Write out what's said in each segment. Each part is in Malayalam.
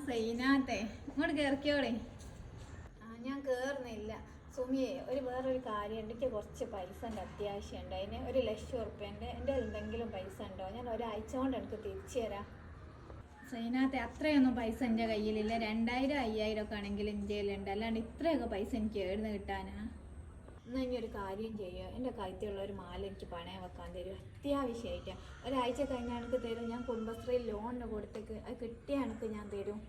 സൈനാത്തെ ഇങ്ങോട്ട് കേറിക്കോളെ. ഞാൻ കേറുന്നില്ല സുമിയെ. വേറൊരു കാര്യം, എനിക്ക് കുറച്ച് പൈസൻ്റെ അത്യാവശ്യമുണ്ട്. അതിന് 1,00,000 ഉറുപ്പ്യൻ്റെ എൻ്റെ എന്തെങ്കിലും പൈസ ഉണ്ടോ? ഞാൻ ഒരാഴ്ച കൊണ്ട് എനിക്ക് തിരിച്ചു തരാം. സൈനാത്തെ അത്രയൊന്നും പൈസ എൻ്റെ കയ്യിലില്ല. 2,000 5,000 ഒക്കെ ആണെങ്കിൽ ഇന്ത്യയിലുണ്ട്. അല്ലാണ്ട് ഇത്രയൊക്കെ പൈസ എനിക്ക് എവിടുന്ന് കിട്ടാനാ? എന്നാൽ ഇനി ഒരു കാര്യം ചെയ്യുക, എൻ്റെ കഴുത്തിലുള്ള ഒരു മാല എനിക്ക് പണയം വെക്കാൻ തരും, അത്യാവശ്യമായിട്ടാണ്. ഒരാഴ്ച കഴിഞ്ഞാൽ എനിക്ക് തരും. ഞാൻ കുടുംബശ്രീ ലോണിന് കൊടുത്തേക്ക്, അത് കിട്ടിയ എനിക്ക് ഞാൻ തരും.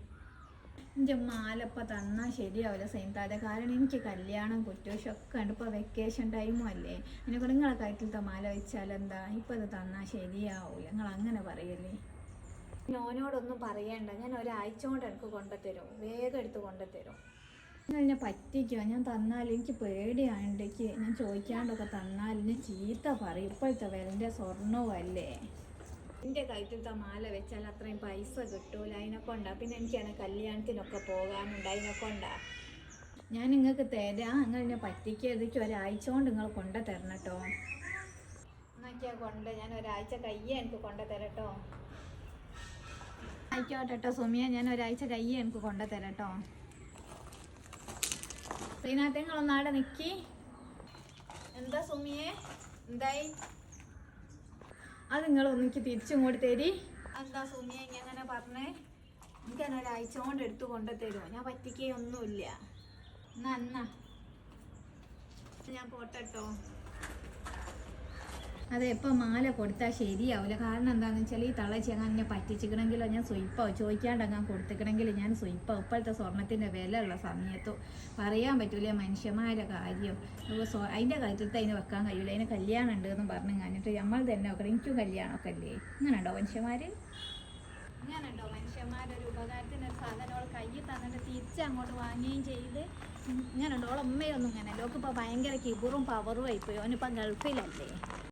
എൻ്റെ മാല ഇപ്പം തന്നാൽ ശരിയാവില്ല സൈൻതാതെ. കാരണം എനിക്ക് കല്യാണം കുറ്റൂഷമൊക്കെ ഉണ്ട്. ഇപ്പോൾ വെക്കേഷൻ ടൈമും അല്ലേ. എന്നെക്കൊണ്ട് നിങ്ങളെ കഴുത്തിലത്തെ മാല വെച്ചാൽ എന്താ? ഇപ്പം അത് തന്നാൽ ശരിയാവില്ല. നിങ്ങൾ അങ്ങനെ പറയല്ലേ. ഓനോടൊന്നും പറയണ്ട. ഞാൻ ഒരാഴ്ച കൊണ്ട് എനിക്ക് കൊണ്ടുതരും, വേഗം എടുത്ത് കൊണ്ടുതരും. നിങ്ങൾ എന്നെ പറ്റിക്കോ? ഞാൻ തന്നാൽ എനിക്ക് പേടിയാണ്ട്. ഞാൻ ചോദിക്കാണ്ടൊക്കെ തന്നാൽ ഞാൻ ചീത്ത പറയും. ഇപ്പോഴത്തെ വിലൻ്റെ സ്വർണ്ണവും അല്ലേ. എൻ്റെ കഴുത്തിലത്തെ മാല വെച്ചാൽ അത്രയും പൈസ കിട്ടൂല. അതിനെക്കൊണ്ടാ. പിന്നെ എനിക്കാണ് കല്യാണത്തിനൊക്കെ പോകാനുണ്ട്. അതിനെക്കൊണ്ടാ ഞാൻ നിങ്ങൾക്ക് തരാം. നിങ്ങൾ എന്നെ പറ്റിക്കരുതേക്ക് ഒരാഴ്ച കൊണ്ട് നിങ്ങൾ കൊണ്ടു തരണം കേട്ടോ. എന്നൊക്കെയാ ഞാൻ ഒരാഴ്ച കയ്യെ എനിക്ക് കൊണ്ടു തരട്ടോ. ആയിക്കോട്ടെ കേട്ടോ സുമിയ, ഞാൻ ഒരാഴ്ച കയ്യെ എനിക്ക് കൊണ്ടു തരട്ടോ. ഇതിനകത്ത് നിങ്ങളൊന്നാടെ നിൽക്കി. എന്താ സുമിയെ, എന്തായി? അത് നിങ്ങളൊന്നിക്ക് തിരിച്ചിങ്ങോട്ട് തരി. എന്താ സുമിയ ഇങ്ങനെ പറഞ്ഞേ? എനിക്കെന്നെ ഒരാഴ്ച കൊണ്ട് എടുത്ത് കൊണ്ടു തരുമോ? ഞാൻ പറ്റിക്കൊന്നുമില്ല. എന്നാ ഞാൻ പോട്ടോ. അതെ, ഇപ്പം മാല കൊടുത്താൽ ശരിയാവില്ല. കാരണം എന്താണെന്ന് വെച്ചാൽ ഈ തളച്ചി അങ്ങനെ എന്നെ പറ്റിച്ചിക്കണമെങ്കിലോ ഞാൻ സ്വയിപ്പാവും. ചോദിക്കാണ്ടങ്ങാൻ കൊടുത്തിക്കണമെങ്കിൽ ഞാൻ സ്വയിപ്പാവും. ഇപ്പോഴത്തെ സ്വർണ്ണത്തിൻ്റെ വില ഉള്ള സമയത്തോ പറയാൻ പറ്റൂല മനുഷ്യന്മാരുടെ കാര്യം. അതിൻ്റെ കാര്യത്തിൽ അതിന് വെക്കാൻ കഴിയില്ല. അതിന് കല്യാണം ഉണ്ട് എന്ന് പറഞ്ഞു കഴിഞ്ഞിട്ട് നമ്മൾ തന്നെ നോക്കണം. എനിക്കും കല്യാണമൊക്കെ അല്ലേ. ഇങ്ങനെ ഉണ്ടോ മനുഷ്യന്മാർ? ഇങ്ങനെയുണ്ടോ മനുഷ്യന്മാരൊരു ഉപകാരത്തിനൊരു സാധനം കയ്യിൽ തന്നിട്ട് തിരിച്ചങ്ങോട്ട് വാങ്ങുകയും ചെയ്ത് ഇങ്ങനെയുണ്ടോ? ഉമ്മയൊന്നും ഇങ്ങനെയല്ലോ. ഓക്കിപ്പോൾ ഭയങ്കര കിബറും പവറും ആയിപ്പോയി. ഓനിപ്പം ഗൾഫിലല്ലേ.